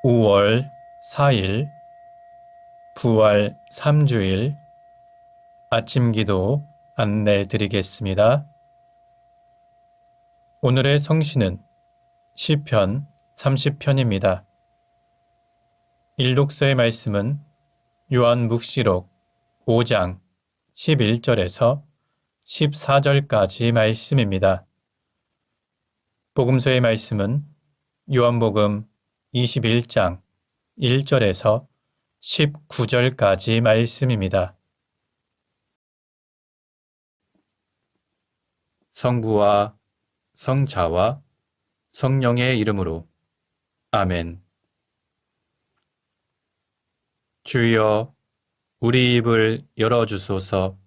5월 4일 부활 3주일 아침 기도 안내 드리겠습니다. 오늘의 성시는 시편 30편입니다. 일독서의 말씀은 요한묵시록 5장 11절에서 14절까지 말씀입니다. 복음서의 말씀은 요한복음 21장 1절에서 19절까지 말씀입니다. 성부와 성자와 성령의 이름으로 아멘. 주여, 우리 입을 열어주소서.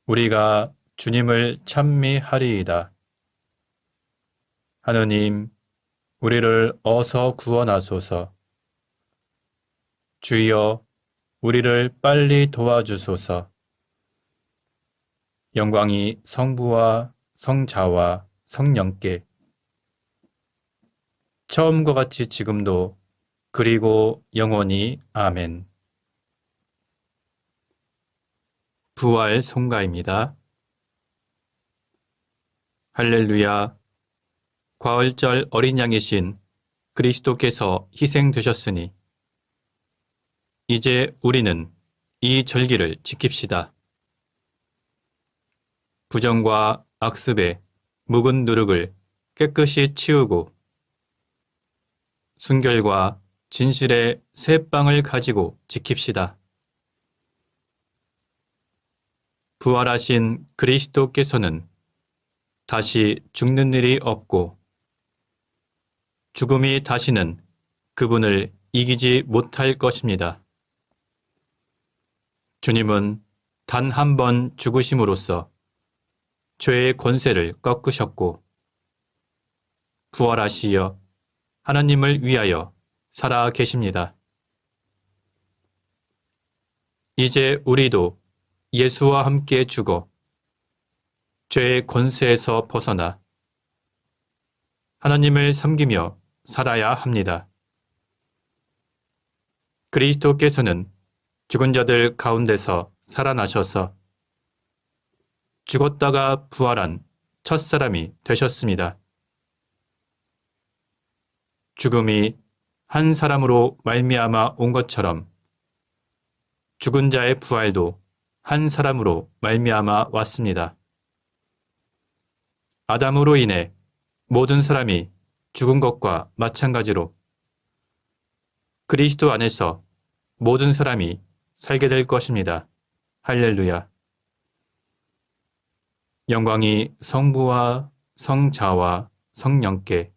우리가 주님을 찬미하리이다. 하느님, 우리를 어서 구원하소서. 주여, 우리를 빨리 도와주소서. 영광이 성부와 성자와 성령께 처음과 같이 지금도 그리고 영원히 아멘. 부활 송가입니다. 할렐루야. 과월절 어린 양이신 그리스도께서 희생되셨으니 이제 우리는 이 절기를 지킵시다. 부정과 악습의 묵은 누룩을 깨끗이 치우고 순결과 진실의 새 빵을 가지고 지킵시다. 부활하신 그리스도께서는 다시 죽는 일이 없고 죽음이 다시는 그분을 이기지 못할 것입니다. 주님은 단 한 번 죽으심으로써 죄의 권세를 꺾으셨고 부활하시어 하나님을 위하여 살아 계십니다. 이제 우리도 예수와 함께 죽어 죄의 권세에서 벗어나 하나님을 섬기며 살아야 합니다. 그리스도께서는 죽은 자들 가운데서 살아나셔서 죽었다가 부활한 첫사람이 되셨습니다. 죽음이 한 사람으로 말미암아 온 것처럼 죽은 자의 부활도 한 사람으로 말미암아 왔습니다. 아담으로 인해 모든 사람이 죽은 것과 마찬가지로 그리스도 안에서 모든 사람이 살게 될 것입니다. 할렐루야. 영광이 성부와 성자와 성령께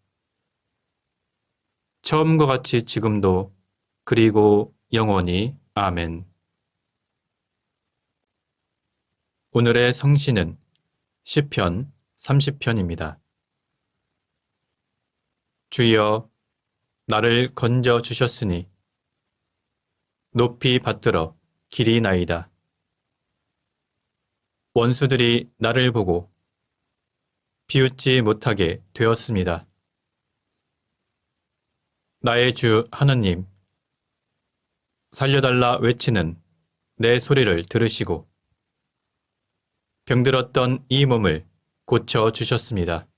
처음과 같이 지금도 그리고 영원히 아멘. 오늘의 성시는 시편 30편입니다. 주여, 나를 건져 주셨으니 높이 받들어 길이 나이다. 원수들이 나를 보고 비웃지 못하게 되었습니다. 나의 주 하느님, 살려달라 외치는 내 소리를 들으시고 병들었던 이 몸을 고쳐 주셨습니다.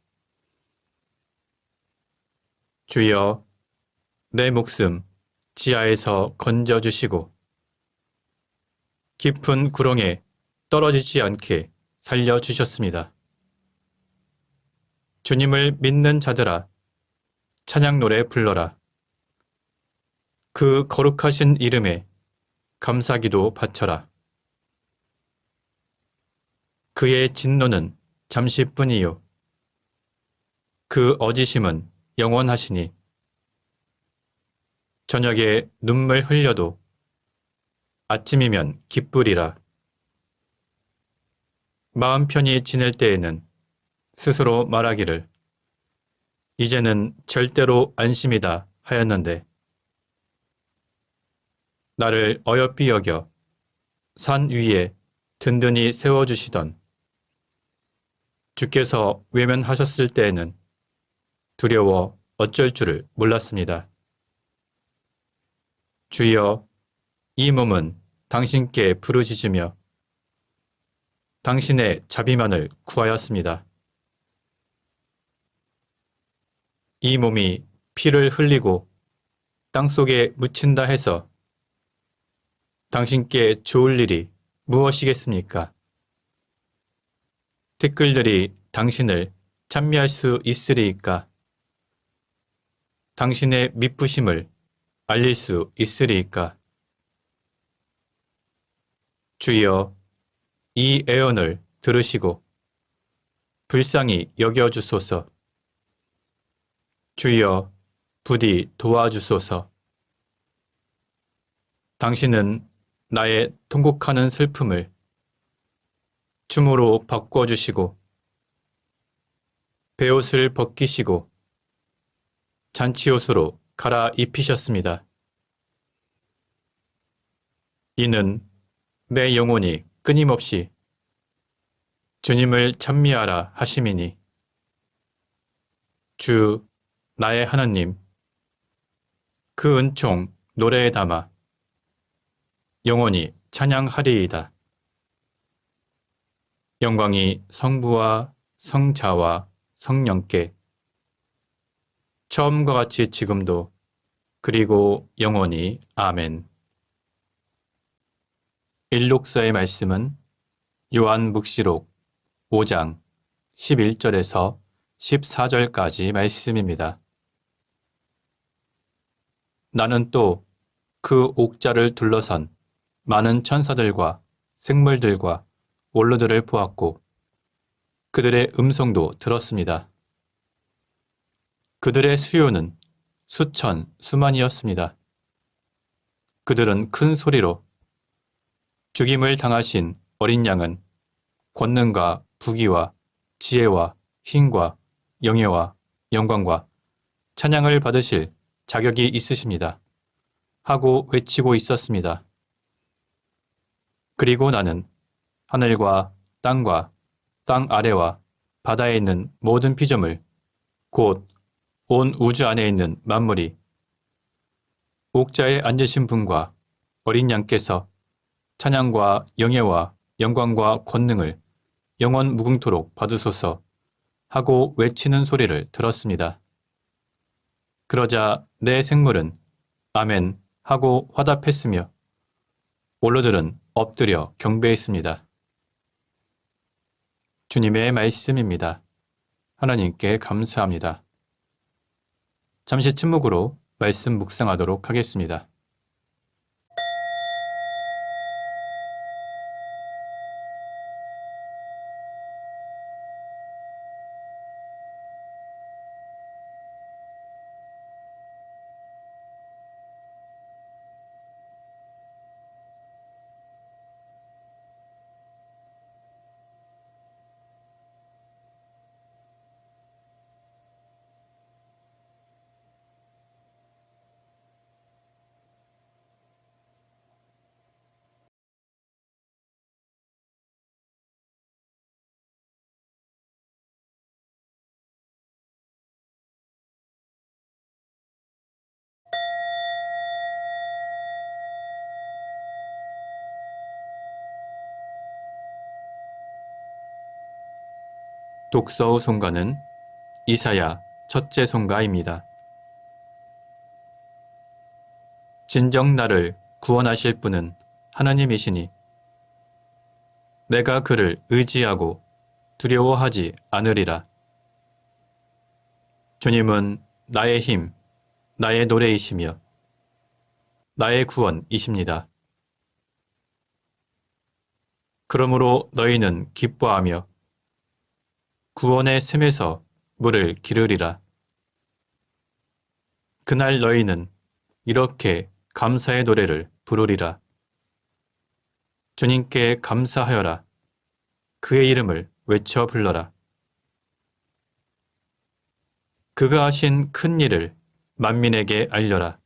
주여, 내 목숨 지하에서 건져 주시고 깊은 구렁에 떨어지지 않게 살려 주셨습니다. 주님을 믿는 자들아, 찬양 노래 불러라. 그 거룩하신 이름에 감사기도 바쳐라. 그의 진노는 잠시뿐이요 그 어지심은 영원하시니 저녁에 눈물 흘려도 아침이면 기쁘리라. 마음 편히 지낼 때에는 스스로 말하기를 이제는 절대로 안심이다 하였는데 나를 어여삐 여겨 산 위에 든든히 세워주시던 주께서 외면하셨을 때에는 두려워 어쩔 줄을 몰랐습니다. 주여, 이 몸은 당신께 부르짖으며 당신의 자비만을 구하였습니다. 이 몸이 피를 흘리고 땅속에 묻힌다 해서 당신께 좋을 일이 무엇이겠습니까? 티끌들이 당신을 찬미할 수 있으리이까? 당신의 미쁘심을 알릴 수 있으리이까? 주여, 이 애언을 들으시고 불쌍히 여겨주소서. 주여, 부디 도와주소서. 당신은 나의 통곡하는 슬픔을 춤으로 바꿔주시고 베옷을 벗기시고 잔치옷으로 갈아입히셨습니다. 이는 내 영혼이 끊임없이 주님을 찬미하라 하심이니 주 나의 하나님, 그 은총 노래에 담아 영원히 찬양하리이다. 영광이 성부와 성자와 성령께 처음과 같이 지금도 그리고 영원히 아멘. 일록서의 말씀은 요한묵시록 5장 11절에서 14절까지 말씀입니다. 나는 또 그 옥자를 둘러선 많은 천사들과 생물들과 원로들을 보았고 그들의 음성도 들었습니다. 그들의 수요는 수천, 수만이었습니다. 그들은 큰 소리로 죽임을 당하신 어린 양은 권능과 부귀와 지혜와 힘과 영예와 영광과 찬양을 받으실 자격이 있으십니다. 하고 외치고 있었습니다. 그리고 나는 하늘과 땅 아래와 바다에 있는 모든 피조물, 곧 온 우주 안에 있는 만물이 옥자에 앉으신 분과 어린 양께서 찬양과 영예와 영광과 권능을 영원 무궁토록 받으소서 하고 외치는 소리를 들었습니다. 그러자 내 생물은 아멘 하고 화답했으며 원로들은 엎드려 경배했습니다. 주님의 말씀입니다. 하나님께 감사합니다. 잠시 침묵으로 말씀 묵상하도록 하겠습니다. 독서 후 송가는 이사야 첫째 송가입니다. 진정 나를 구원하실 분은 하나님이시니 내가 그를 의지하고 두려워하지 않으리라. 주님은 나의 힘, 나의 노래이시며 나의 구원이십니다. 그러므로 너희는 기뻐하며 구원의 샘에서 물을 기르리라. 그날 너희는 이렇게 감사의 노래를 부르리라. 주님께 감사하여라. 그의 이름을 외쳐 불러라. 그가 하신 큰 일을 만민에게 알려라.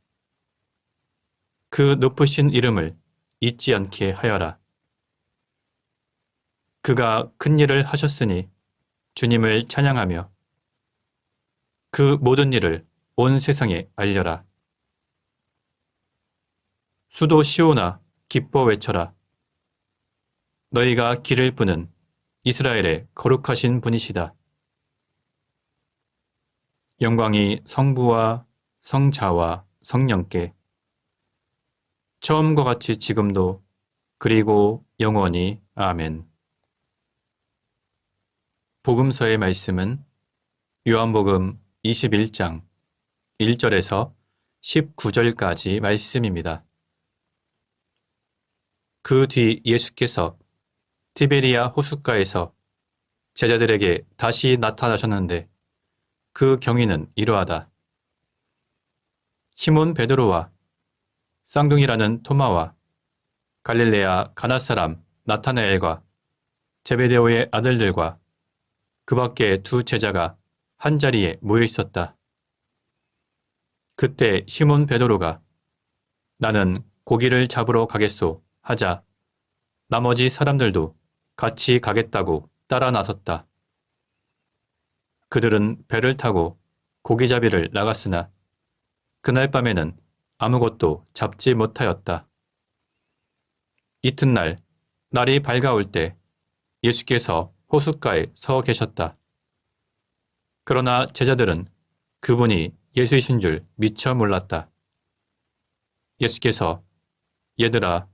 그 높으신 이름을 잊지 않게 하여라. 그가 큰 일을 하셨으니 주님을 찬양하며 그 모든 일을 온 세상에 알려라. 수도 시온아 기뻐 외쳐라. 너희가 기를 부는 이스라엘의 거룩하신 분이시다. 영광이 성부와 성자와 성령께 처음과 같이 지금도 그리고 영원히 아멘. 복음서의 말씀은 요한복음 21장 1절에서 19절까지 말씀입니다. 그 뒤 예수께서 티베리아 호숫가에서 제자들에게 다시 나타나셨는데 그 경위는 이러하다. 시몬 베드로와 쌍둥이라는 토마와 갈릴레아 가나 사람 나타나엘과 제베데오의 아들들과 그 밖에 두 제자가 한자리에 모여 있었다. 그때 시몬 베드로가 나는 고기를 잡으러 가겠소 하자 나머지 사람들도 같이 가겠다고 따라 나섰다. 그들은 배를 타고 고기잡이를 나갔으나 그날 밤에는 아무것도 잡지 못하였다. 이튿날 날이 밝아올 때 예수께서 호숫가에 서 계셨다. 그러나 제자들은 그분이 예수이신 줄 미처 몰랐다. 예수께서 얘들아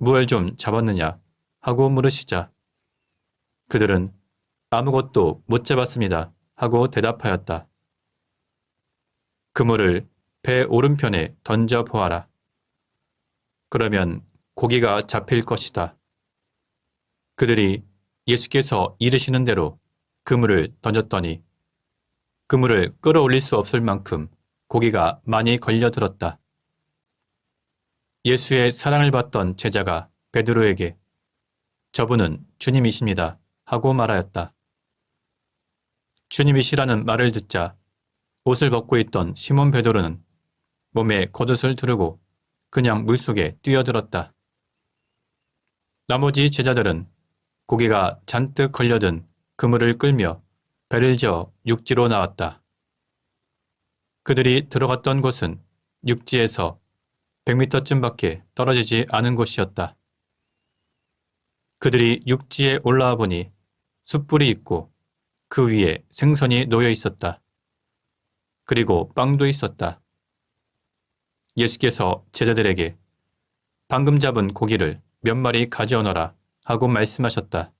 무얼 좀 잡았느냐 하고 물으시자 그들은 아무것도 못 잡았습니다 하고 대답하였다. 그물을 배 오른편에 던져 보아라. 그러면 고기가 잡힐 것이다. 그들이 예수께서 이르시는 대로 그물을 던졌더니 그물을 끌어올릴 수 없을 만큼 고기가 많이 걸려들었다. 예수의 사랑을 받던 제자가 베드로에게 저분은 주님이십니다 하고 말하였다. 주님이시라는 말을 듣자 옷을 벗고 있던 시몬 베드로는 몸에 겉옷을 두르고 그냥 물속에 뛰어들었다. 나머지 제자들은 고기가 잔뜩 걸려든 그물을 끌며 배를 저어 육지로 나왔다. 그들이 들어갔던 곳은 육지에서 100m쯤밖에 떨어지지 않은 곳이었다. 그들이 육지에 올라와 보니 숯불이 있고 그 위에 생선이 놓여 있었다. 그리고 빵도 있었다. 예수께서 제자들에게 방금 잡은 고기를 몇 마리 가져오너라 하고 말씀하셨다.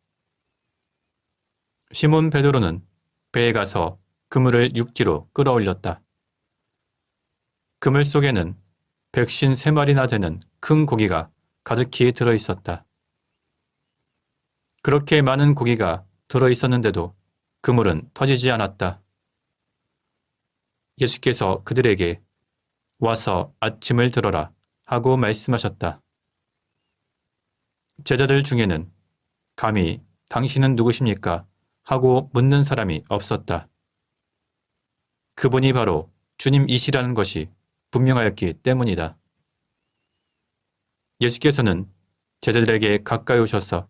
시몬 베드로는 배에 가서 그물을 육지로 끌어올렸다. 그물 속에는 153마리나 되는 큰 고기가 가득히 들어있었다. 그렇게 많은 고기가 들어있었는데도 그물은 터지지 않았다. 예수께서 그들에게 와서 아침을 들어라 하고 말씀하셨다. 제자들 중에는 감히 당신은 누구십니까? 하고 묻는 사람이 없었다. 그분이 바로 주님이시라는 것이 분명하였기 때문이다. 예수께서는 제자들에게 가까이 오셔서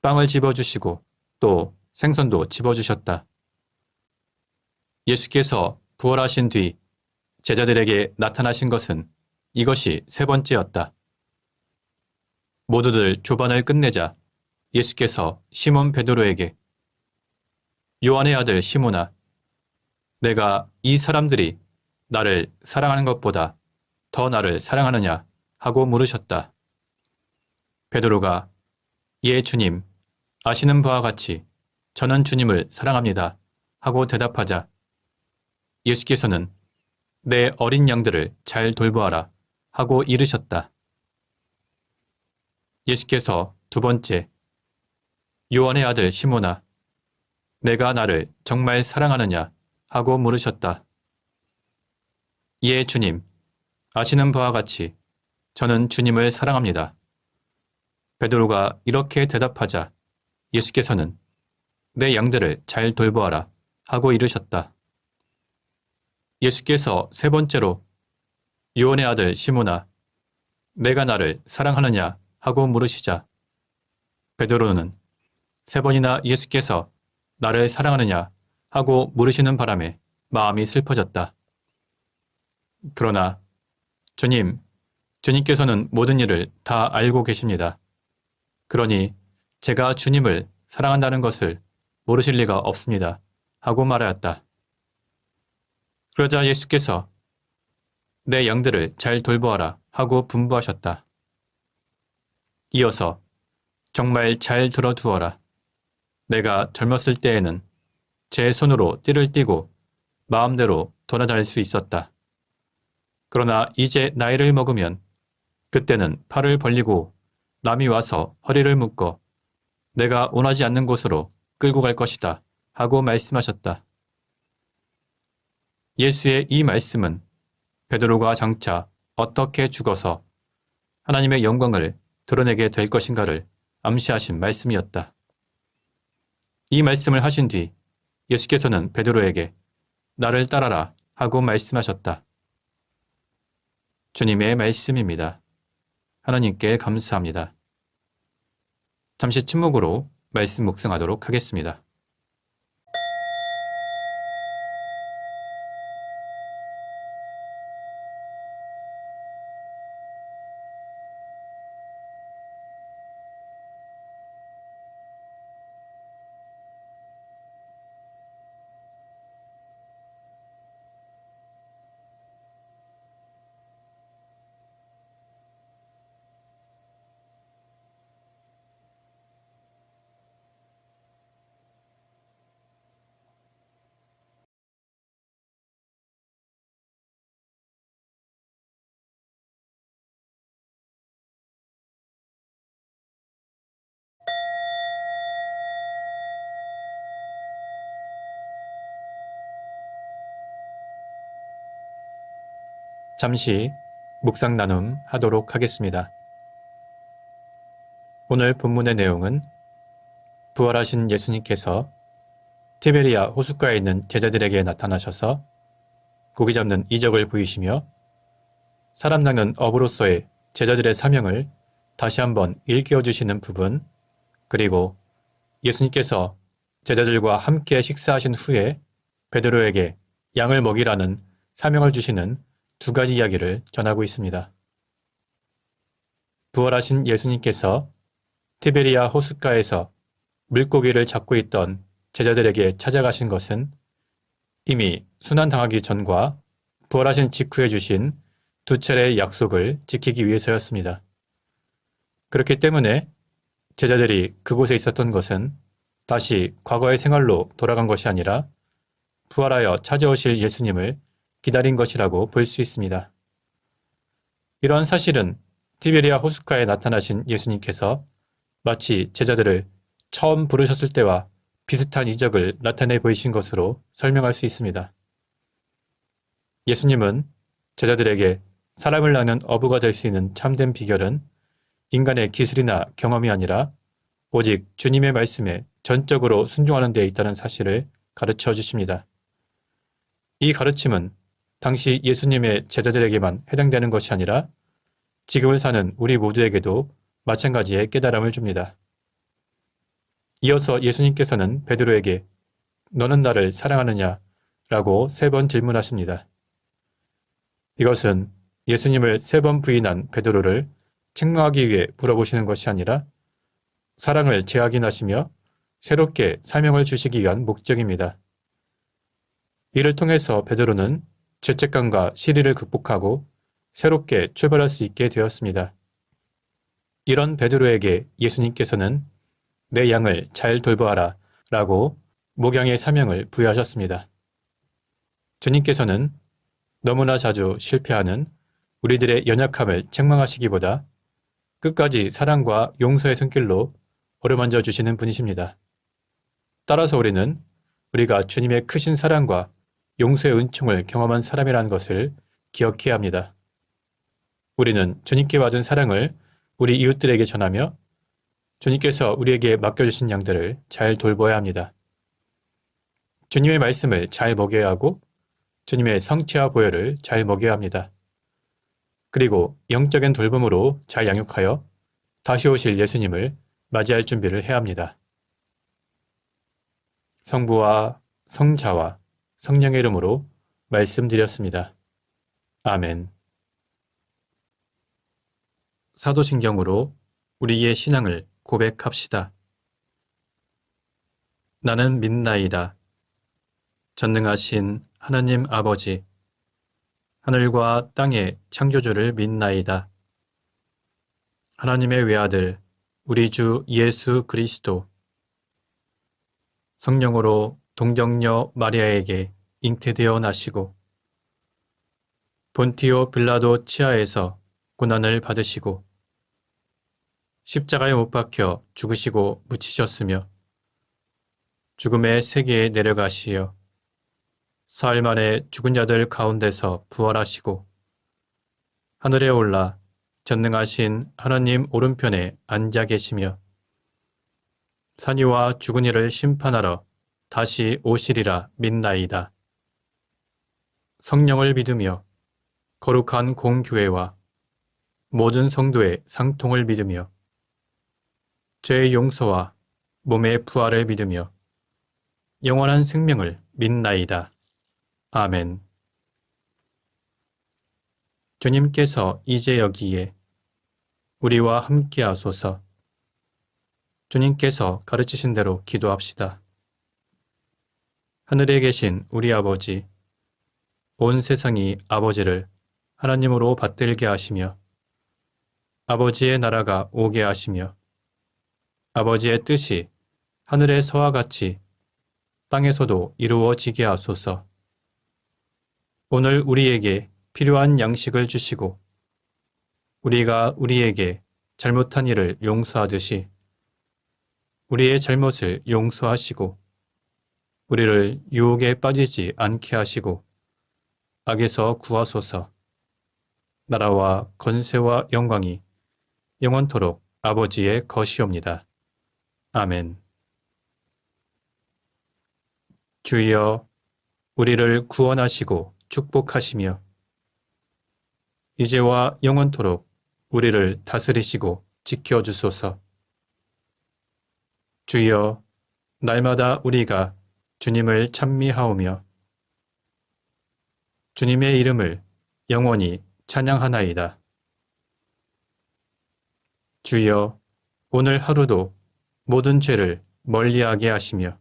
빵을 집어주시고 또 생선도 집어주셨다. 예수께서 부활하신 뒤 제자들에게 나타나신 것은 이것이 세 번째였다. 모두들 조반을 끝내자 예수께서 시몬 베드로에게 요한의 아들 시몬아, 내가 이 사람들이 나를 사랑하는 것보다 더 나를 사랑하느냐 하고 물으셨다. 베드로가 예 주님, 아시는 바와 같이 저는 주님을 사랑합니다 하고 대답하자 예수께서는 내 어린 양들을 잘 돌보아라 하고 이르셨다. 예수께서 두 번째, 요한의 아들 시몬아, 내가 나를 정말 사랑하느냐 하고 물으셨다. 예 주님, 아시는 바와 같이 저는 주님을 사랑합니다. 베드로가 이렇게 대답하자 예수께서는 내 양들을 잘 돌보아라 하고 이르셨다. 예수께서 세 번째로 요한의 아들 시몬아, 내가 나를 사랑하느냐 하고 물으시자 베드로는 세 번이나 예수께서 나를 사랑하느냐 하고 물으시는 바람에 마음이 슬퍼졌다. 그러나 주님, 주님께서는 모든 일을 다 알고 계십니다. 그러니 제가 주님을 사랑한다는 것을 모르실 리가 없습니다. 하고 말하였다. 그러자 예수께서 내 양들을 잘 돌보아라 하고 분부하셨다. 이어서 정말 잘 들어두어라. 내가 젊었을 때에는 제 손으로 띠를 띠고 마음대로 돌아다닐 수 있었다. 그러나 이제 나이를 먹으면 그때는 팔을 벌리고 남이 와서 허리를 묶어 내가 원하지 않는 곳으로 끌고 갈 것이다 하고 말씀하셨다. 예수의 이 말씀은 베드로가 장차 어떻게 죽어서 하나님의 영광을 드러내게 될 것인가를 암시하신 말씀이었다. 이 말씀을 하신 뒤 예수께서는 베드로에게 나를 따라라 하고 말씀하셨다. 주님의 말씀입니다. 하나님께 감사합니다. 잠시 침묵으로 말씀 묵상하도록 하겠습니다. 잠시 묵상 나눔 하도록 하겠습니다. 오늘 본문의 내용은 부활하신 예수님께서 티베리아 호숫가에 있는 제자들에게 나타나셔서 고기 잡는 이적을 보이시며 사람 낚는 어부로서의 제자들의 사명을 다시 한번 일깨워 주시는 부분, 그리고 예수님께서 제자들과 함께 식사하신 후에 베드로에게 양을 먹이라는 사명을 주시는 두 가지 이야기를 전하고 있습니다. 부활하신 예수님께서 티베리아 호숫가에서 물고기를 잡고 있던 제자들에게 찾아가신 것은 이미 순환당하기 전과 부활하신 직후에 주신 두 차례의 약속을 지키기 위해서였습니다. 그렇기 때문에 제자들이 그곳에 있었던 것은 다시 과거의 생활로 돌아간 것이 아니라 부활하여 찾아오실 예수님을 기다린 것이라고 볼 수 있습니다. 이러한 사실은 티베리아 호숫가에 나타나신 예수님께서 마치 제자들을 처음 부르셨을 때와 비슷한 이적을 나타내 보이신 것으로 설명할 수 있습니다. 예수님은 제자들에게 사람을 낚는 어부가 될 수 있는 참된 비결은 인간의 기술이나 경험이 아니라 오직 주님의 말씀에 전적으로 순종하는 데 있다는 사실을 가르쳐 주십니다. 이 가르침은 당시 예수님의 제자들에게만 해당되는 것이 아니라 지금을 사는 우리 모두에게도 마찬가지의 깨달음을 줍니다. 이어서 예수님께서는 베드로에게 너는 나를 사랑하느냐? 라고 3번 질문하십니다. 이것은 예수님을 3번 부인한 베드로를 책망하기 위해 물어보시는 것이 아니라 사랑을 재확인하시며 새롭게 사명을 주시기 위한 목적입니다. 이를 통해서 베드로는 죄책감과 시리를 극복하고 새롭게 출발할 수 있게 되었습니다. 이런 베드로에게 예수님께서는 내 양을 잘 돌보아라 라고 목양의 사명을 부여하셨습니다. 주님께서는 너무나 자주 실패하는 우리들의 연약함을 책망하시기보다 끝까지 사랑과 용서의 손길로 어루만져 주시는 분이십니다. 따라서 우리는 우리가 주님의 크신 사랑과 용서의 은총을 경험한 사람이라는 것을 기억해야 합니다. 우리는 주님께 받은 사랑을 우리 이웃들에게 전하며 주님께서 우리에게 맡겨주신 양들을 잘 돌봐야 합니다. 주님의 말씀을 잘 먹여야 하고 주님의 성체와 보혈을 잘 먹여야 합니다. 그리고 영적인 돌봄으로 잘 양육하여 다시 오실 예수님을 맞이할 준비를 해야 합니다. 성부와 성자와 성령의 이름으로 말씀드렸습니다. 아멘. 사도신경으로 우리의 신앙을 고백합시다. 나는 믿나이다. 전능하신 하나님 아버지, 하늘과 땅의 창조주를 믿나이다. 하나님의 외아들, 우리 주 예수 그리스도, 성령으로 동정녀 마리아에게 잉태되어 나시고 본티오 빌라도 치하에서 고난을 받으시고 십자가에 못 박혀 죽으시고 묻히셨으며 죽음의 세계에 내려가시어 사흘 만에 죽은 자들 가운데서 부활하시고 하늘에 올라 전능하신 하나님 오른편에 앉아 계시며 산이와 죽은 이를 심판하러 다시 오시리라 믿나이다. 성령을 믿으며 거룩한 공교회와 모든 성도의 상통을 믿으며 죄의 용서와 몸의 부활을 믿으며 영원한 생명을 믿나이다. 아멘. 주님께서 이제 여기에 우리와 함께 하소서. 주님께서 가르치신 대로 기도합시다. 하늘에 계신 우리 아버지, 온 세상이 아버지를 하나님으로 받들게 하시며 아버지의 나라가 오게 하시며 아버지의 뜻이 하늘에서와 같이 땅에서도 이루어지게 하소서. 오늘 우리에게 필요한 양식을 주시고 우리가 우리에게 잘못한 일을 용서하듯이 우리의 잘못을 용서하시고 우리를 유혹에 빠지지 않게 하시고 악에서 구하소서. 나라와 권세와 영광이 영원토록 아버지의 것이옵니다. 아멘. 주여, 우리를 구원하시고 축복하시며 이제와 영원토록 우리를 다스리시고 지켜주소서. 주여, 날마다 우리가 주님을 찬미하오며 주님의 이름을 영원히 찬양하나이다. 주여, 오늘 하루도 모든 죄를 멀리하게 하시며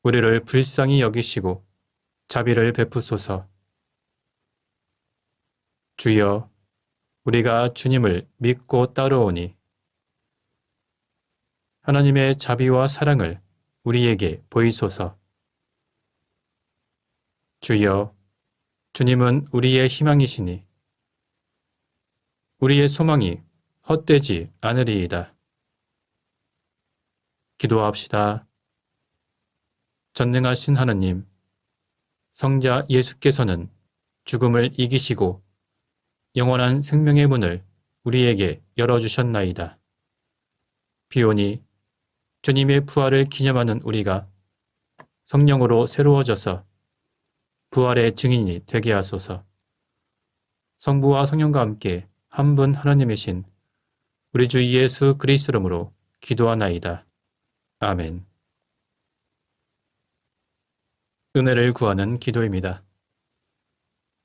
우리를 불쌍히 여기시고 자비를 베푸소서. 주여, 우리가 주님을 믿고 따르오니 하나님의 자비와 사랑을 우리에게 보이소서. 주여, 주님은 우리의 희망이시니 우리의 소망이 헛되지 않으리이다. 기도합시다. 전능하신 하나님, 성자 예수께서는 죽음을 이기시고 영원한 생명의 문을 우리에게 열어주셨나이다. 비오니 주님의 부활을 기념하는 우리가 성령으로 새로워져서 부활의 증인이 되게 하소서. 성부와 성령과 함께 한 분 하나님이신 우리 주 예수 그리스도 이름으로 기도하나이다. 아멘. 은혜를 구하는 기도입니다.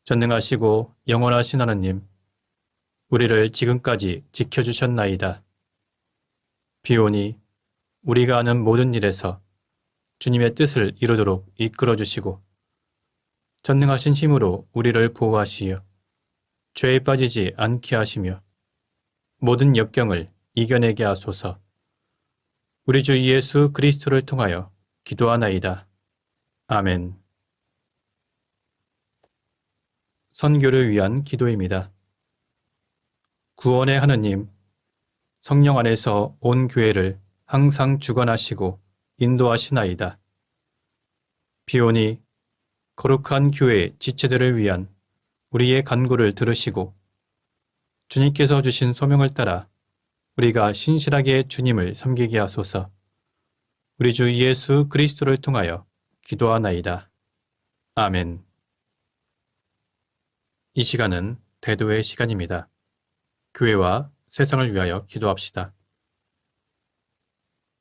전능하시고 영원하신 하나님, 우리를 지금까지 지켜주셨나이다. 비오니 우리가 하는 모든 일에서 주님의 뜻을 이루도록 이끌어주시고 전능하신 힘으로 우리를 보호하시어 죄에 빠지지 않게 하시며 모든 역경을 이겨내게 하소서. 우리 주 예수 그리스도를 통하여 기도하나이다. 아멘. 선교를 위한 기도입니다. 구원의 하느님, 성령 안에서 온 교회를 항상 주관하시고 인도하시나이다. 비오니 거룩한 교회 지체들을 위한 우리의 간구를 들으시고 주님께서 주신 소명을 따라 우리가 신실하게 주님을 섬기게 하소서. 우리 주 예수 그리스도를 통하여 기도하나이다. 아멘. 이 시간은 대도의 시간입니다. 교회와 세상을 위하여 기도합시다.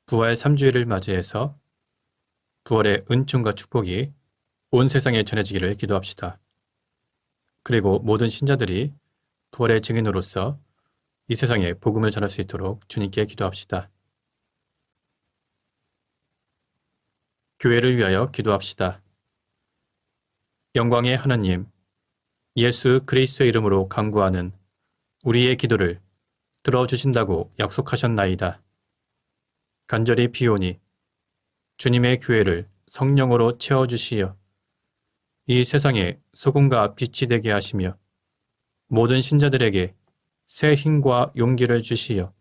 부활 3주일을 맞이해서 부활의 은총과 축복이 온 세상에 전해지기를 기도합시다. 그리고 모든 신자들이 부활의 증인으로서 이 세상에 복음을 전할 수 있도록 주님께 기도합시다. 교회를 위하여 기도합시다. 영광의 하나님, 예수 그리스도의 이름으로 간구하는 우리의 기도를 들어주신다고 약속하셨나이다. 간절히 비오니 주님의 교회를 성령으로 채워주시어 이 세상에 소금과 빛이 되게 하시며 모든 신자들에게 새 힘과 용기를 주시어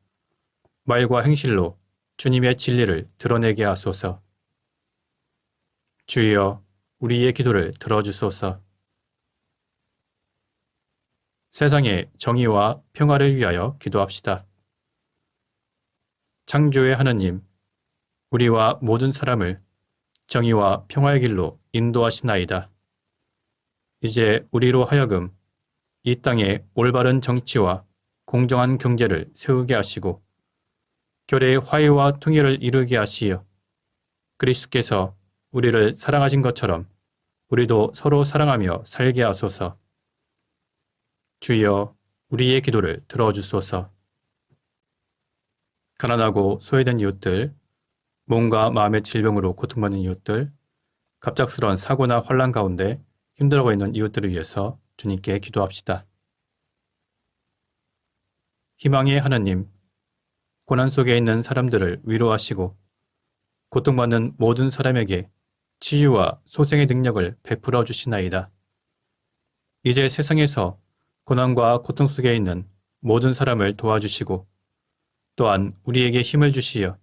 말과 행실로 주님의 진리를 드러내게 하소서. 주여, 우리의 기도를 들어주소서. 세상의 정의와 평화를 위하여 기도합시다. 창조의 하나님, 우리와 모든 사람을 정의와 평화의 길로 인도하시나이다. 이제 우리로 하여금 이 땅에 올바른 정치와 공정한 경제를 세우게 하시고 교회의 화해와 통일을 이루게 하시어 그리스도께서 우리를 사랑하신 것처럼 우리도 서로 사랑하며 살게 하소서. 주여, 우리의 기도를 들어주소서. 가난하고 소외된 이웃들, 몸과 마음의 질병으로 고통받는 이웃들, 갑작스러운 사고나 환난 가운데 힘들어하고 있는 이웃들을 위해서 주님께 기도합시다. 희망의 하나님, 고난 속에 있는 사람들을 위로하시고 고통받는 모든 사람에게 치유와 소생의 능력을 베풀어 주시나이다. 이제 세상에서 고난과 고통 속에 있는 모든 사람을 도와주시고 또한 우리에게 힘을 주시어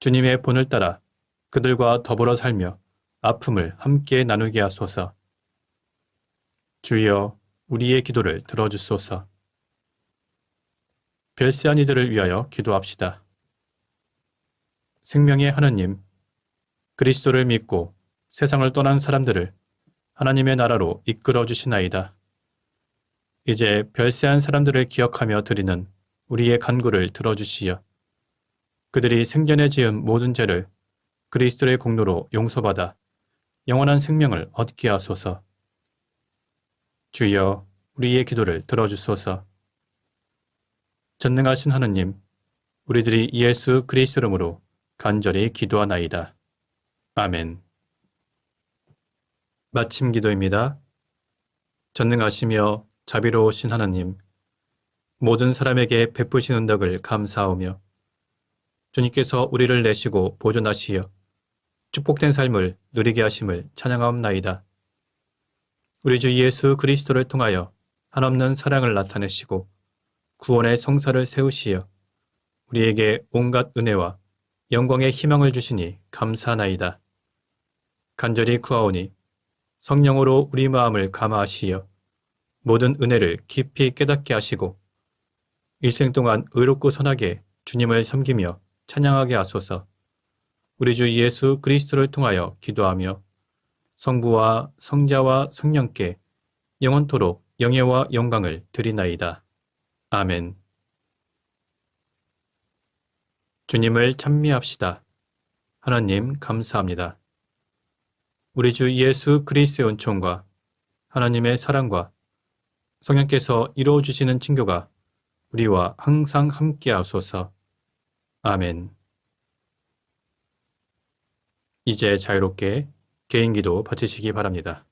주님의 본을 따라 그들과 더불어 살며 아픔을 함께 나누게 하소서. 주여, 우리의 기도를 들어주소서. 별세한 이들을 위하여 기도합시다. 생명의 하나님, 그리스도를 믿고 세상을 떠난 사람들을 하나님의 나라로 이끌어 주시나이다. 이제 별세한 사람들을 기억하며 드리는 우리의 간구를 들어주시어 그들이 생전에 지은 모든 죄를 그리스도의 공로로 용서받아 영원한 생명을 얻게 하소서. 주여, 우리의 기도를 들어주소서. 전능하신 하나님, 우리들이 예수 그리스도 이름으로 간절히 기도하나이다. 아멘. 마침 기도입니다. 전능하시며 자비로우신 하나님, 모든 사람에게 베푸신 은덕을 감사하며 주님께서 우리를 내시고 보존하시어 축복된 삶을 누리게 하심을 찬양하옵나이다. 우리 주 예수 그리스도를 통하여 한없는 사랑을 나타내시고 구원의 성사를 세우시어 우리에게 온갖 은혜와 영광의 희망을 주시니 감사하나이다. 간절히 구하오니 성령으로 우리 마음을 감화하시어 모든 은혜를 깊이 깨닫게 하시고 일생 동안 의롭고 선하게 주님을 섬기며 찬양하게 하소서. 우리 주 예수 그리스도를 통하여 기도하며 성부와 성자와 성령께 영원토록 영예와 영광을 드리나이다. 아멘. 주님을 찬미합시다. 하나님 감사합니다. 우리 주 예수 그리스도의 은총과 하나님의 사랑과 성령께서 이루어주시는 친교가 우리와 항상 함께하소서. 아멘. 이제 자유롭게 개인기도 바치시기 바랍니다.